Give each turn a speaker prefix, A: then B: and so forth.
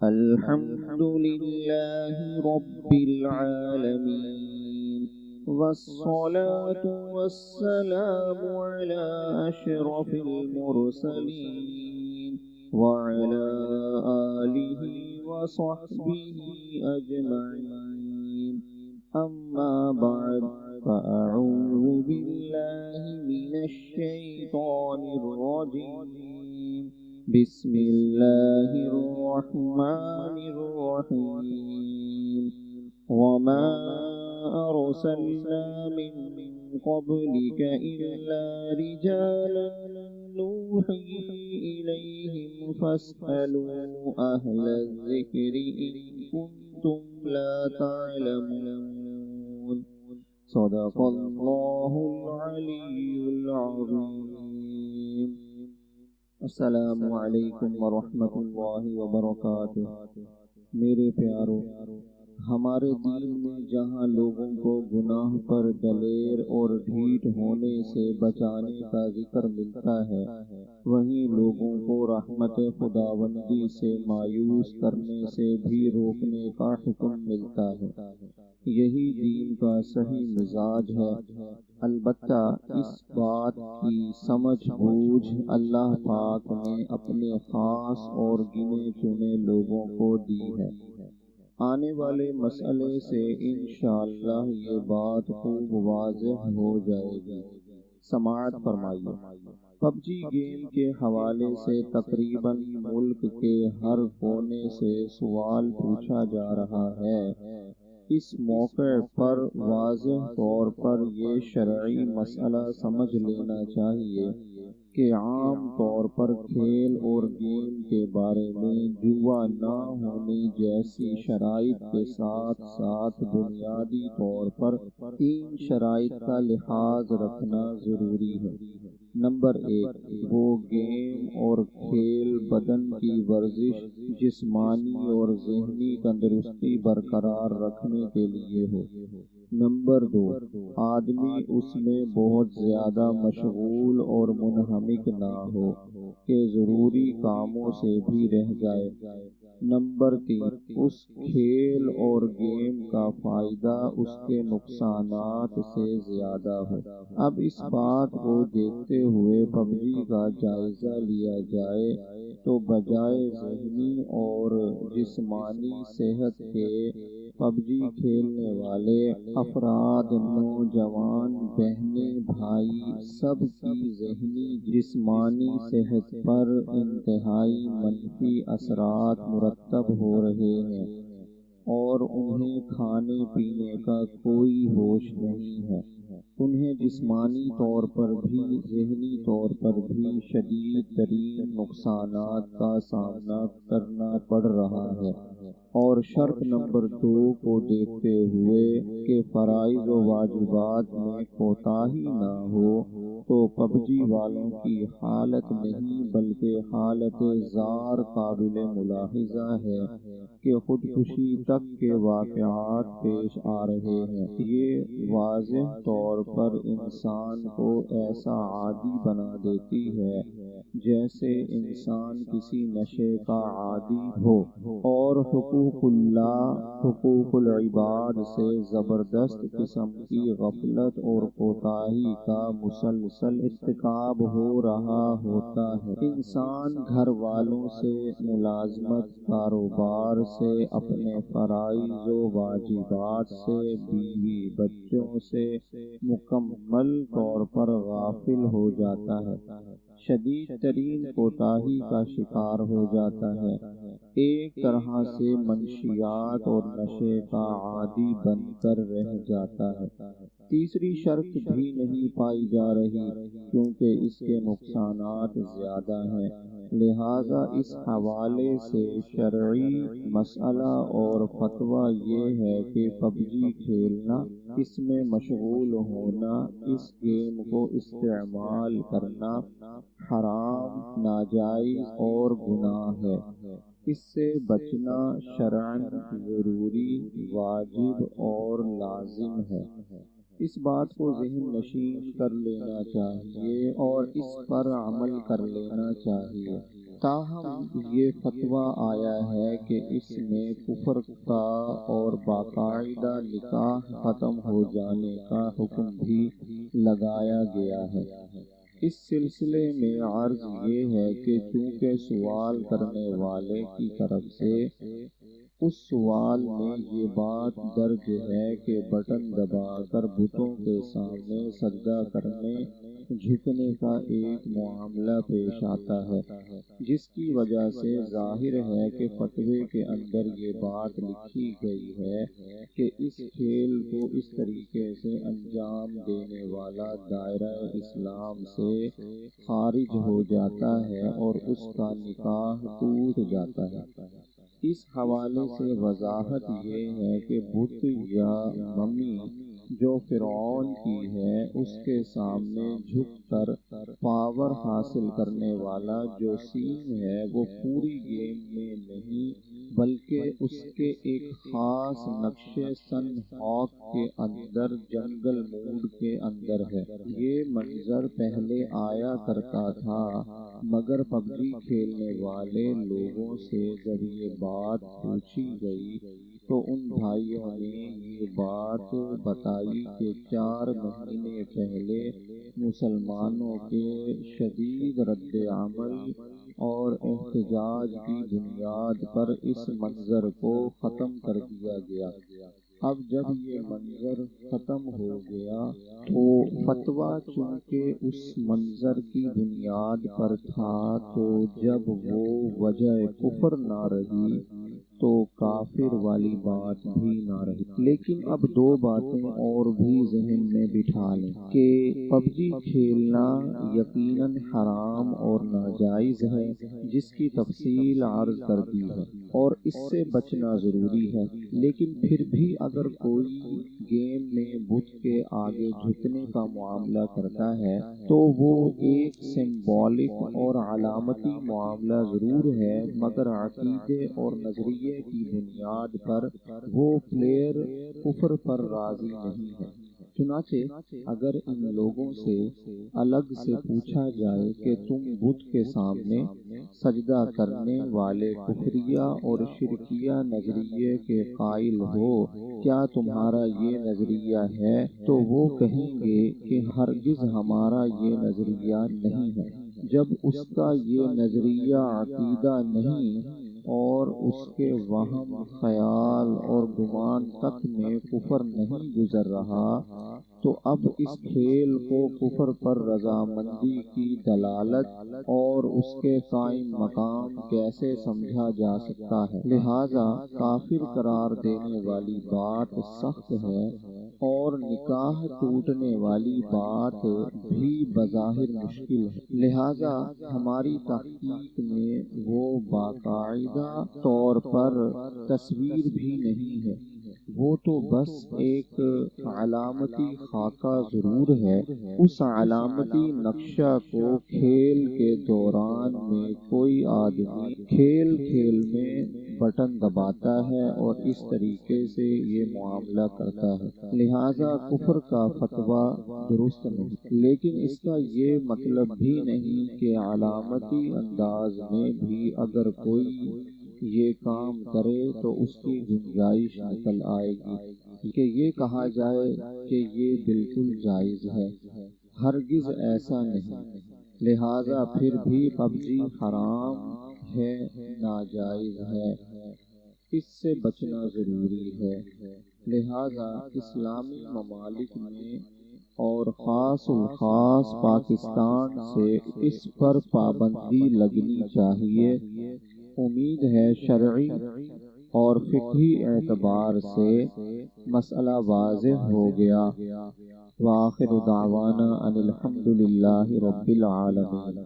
A: الحمد لله رب العالمين، والصلاة والسلام على أشرف المرسلين وعلى آله وصحبه أجمعين. أما بعد، فأعوذ بالله من الشيطان الرجيم. بسم الله الرحمن الرحيم. وما أرسلنا من قبلك إلا رجالا نوحي إليهم فاسألوا أهل الذكر إن كنتم لا تعلمون. صدق الله العلي العظيم. السلام علیکم ورحمۃ اللہ وبرکاتہ۔ میرے پیارو، ہمارے دین میں جہاں لوگوں کو گناہ پر دلیر اور ڈھیٹ ہونے سے بچانے کا ذکر ملتا ہے، وہیں لوگوں کو رحمت خداوندی سے مایوس کرنے سے بھی روکنے کا حکم ملتا ہے۔ یہی دین کا صحیح مزاج ہے۔ البتہ اس بات کی سمجھ بوجھ اللہ پاک نے اپنے خاص اور گنے چنے لوگوں کو دی ہے۔ آنے والے مسئلے سے انشاءاللہ یہ بات خوب واضح ہو جائے گی۔ سماعت فرمائیے۔ پب جی گیم کے حوالے سے تقریباً ملک کے ہر کونے سے سوال پوچھا جا رہا ہے۔ اس موقع پر واضح طور پر یہ شرعی مسئلہ سمجھ لینا چاہیے کہ عام طور پر کھیل اور گیم کے بارے میں جوا نہ ہونے جیسی شرائط کے ساتھ ساتھ بنیادی طور پر 3 شرائط کا لحاظ رکھنا ضروری ہے۔ نمبر 1، وہ گیم اور کھیل بدن کی ورزش، جسمانی اور ذہنی تندرستی برقرار رکھنے کے لیے ہو۔ نمبر 2، آدمی اس میں بہت زیادہ مشغول اور منہمک نہ ہو کہ ضروری کاموں سے بھی رہ جائے۔ نمبر 3، اس کھیل اور گیم کا فائدہ اس کے نقصانات سے زیادہ ہو۔ اب اس بات کو دیکھتے ہوئے پب جی کا جائزہ لیا جائے تو بجائے ذہنی اور جسمانی صحت کے پب جی کھیلنے والے افراد، نوجوان، بہنیں، بھائی، سب کی ذہنی جسمانی صحت پر انتہائی منفی اثرات مرتب ہو رہے ہیں اور انہیں کھانے پینے کا کوئی ہوش نہیں ہے۔ انہیں جسمانی طور پر بھی ذہنی طور پر بھی شدید ترین نقصانات کا سامنا کرنا پڑ رہا ہے۔ اور شرط نمبر 2 کو دیکھتے ہوئے کہ فرائض و واجبات میں کوتاہی نہ ہو تو پب جی والوں کی حالت نہیں بلکہ حالت زار قابل ملاحظہ ہے کہ خودکشی تک کے واقعات پیش آ رہے ہیں۔ یہ واضح طور پر انسان کو ایسا عادی بنا دیتی ہے جیسے انسان کسی نشے کا عادی ہو اور حقوق اللہ، حقوق العباد سے زبردست قسم کی غفلت اور کوتاہی کا مسلسل ارتکاب ہو رہا ہوتا ہے۔ انسان گھر والوں سے، ملازمت، کاروبار سے، اپنے فرائض و واجبات سے، بیوی بچوں سے مکمل طور پر غافل ہو جاتا ہے، شدید ترین کوتاہی کا شکار ہو جاتا ہے، ایک طرح سے منشیات اور نشے کا عادی بن کر رہ جاتا ہے۔ تیسری شرط بھی نہیں پائی جا رہی کیونکہ اس کے نقصانات زیادہ ہیں۔ لہذا اس حوالے سے شرعی مسئلہ اور فتویٰ یہ ہے کہ پب جی کھیلنا، اس میں مشغول ہونا، اس گیم کو استعمال کرنا حرام، ناجائز اور گناہ ہے۔ اس سے بچنا شرعاً ضروری، واجب اور لازم ہے۔ اس بات کو ذہن نشین کر لینا چاہیے اور اس پر عمل کر لینا چاہیے۔ تاہم یہ فتویٰ آیا ہے کہ اس میں کفر کا اور باقاعدہ نکاح ختم ہو جانے کا حکم بھی لگایا گیا ہے۔ اس سلسلے میں عرض یہ ہے کہ چونکہ سوال کرنے والے کی طرف سے اس سوال میں یہ بات درج ہے کہ بٹن دبا کر بتوں کے سامنے سجدہ کرنے جھکنے کا ایک معاملہ پیش آتا ہے، جس کی وجہ سے ظاہر ہے کہ فتوے کے اندر یہ بات لکھی گئی ہے کہ اس کھیل کو اس طریقے سے انجام دینے والا دائرہ اسلام سے خارج ہو جاتا ہے اور اس کا نکاح ٹوٹ جاتا ہے۔ اس حوالے سے وضاحت یہ ہے کہ بت یا ممی جو فرعون کی ہے، اس کے سامنے جھک کر پاور حاصل کرنے والا جو سین ہے وہ پوری گیم میں نہیں بلکہ اس کے ایک خاص نقشے سن ہاک کے اندر جنگل موڈ کے اندر ہے۔ یہ منظر پہلے آیا کرتا تھا، مگر پب جی کھیلنے والے لوگوں سے جب یہ بات پوچھی گئی تو ان بھائیوں نے یہ بات بتائی کہ 4 مہینے پہلے مسلمانوں کے شدید رد عمل اور احتجاج کی بنیاد پر اس منظر کو ختم کر دیا گیا۔ اب جب یہ منظر ختم ہو گیا تو فتویٰ چونکہ اس منظر کی بنیاد پر تھا تو جب وہ وجہ کفر نہ رہی تو کافر والی بات بھی نہ رہی۔ لیکن اب 2 باتیں اور بھی ذہن میں بٹھا لیں کہ پب جی کھیلنا یقیناً حرام اور ناجائز ہے، جس کی تفصیل عرض کر دی ہے، اور اس سے بچنا ضروری ہے۔ لیکن پھر بھی اگر کوئی گیم میں بت کے آگے جھکنے کا معاملہ کرتا ہے تو وہ ایک سمبولک اور علامتی معاملہ ضرور ہے، مگر عقیدے اور نظریے کی بنیاد پر وہ پلیئر کفر پر راضی نہیں ہے۔ چنانچہ اگر ان لوگوں سے الگ سے پوچھا جائے کہ تم بت کے سامنے سجدہ کرنے والے کفریہ اور شرکیہ نظریے کے قائل ہو، کیا تمہارا یہ نظریہ ہے؟ تو وہ کہیں گے کہ ہرگز ہمارا یہ نظریہ نہیں ہے۔ جب اس کا یہ نظریہ عقیدہ نہیں اور اس کے وہم، خیال اور گمان تک میں کفر نہیں گزر رہا تو اب اس کھیل کو کفر پر رضامندی کی دلالت اور اس کے قائم مقام کیسے سمجھا جا سکتا ہے؟ لہذا کافر قرار دینے والی بات سخت ہے اور نکاح ٹوٹنے والی بات بھی بظاہر مشکل ہے۔ لہذا ہماری تحقیق میں وہ باقاعدہ طور پر تصویر بھی نہیں ہے، وہ تو بس ایک علامتی خاکہ ضرور ہے۔ اس علامتی نقشہ کو کھیل کے دوران میں کوئی آدمی کھیل میں بٹن دباتا ہے اور اس طریقے سے یہ معاملہ کرتا ہے، لہذا کفر کا فتویٰ درست نہیں۔ لیکن اس کا یہ مطلب بھی نہیں کہ علامتی انداز میں بھی اگر کوئی یہ کام کرے تو اس کی گنجائش نکل آئے گی کہ یہ کہا جائے کہ یہ بالکل جائز ہے۔ ہرگز ایسا نہیں۔ لہذا پھر بھی پب جی حرام ہے، ناجائز ہے، اس سے بچنا ضروری ہے۔ لہذا اسلامی ممالک میں اور خاص الخاص پاکستان سے اس پر پابندی لگنی چاہیے۔ امید ہے شرعی اور فقہی اعتبار سے مسئلہ واضح ہو گیا۔ وآخر دعوانا ان الحمد للہ رب العالمین۔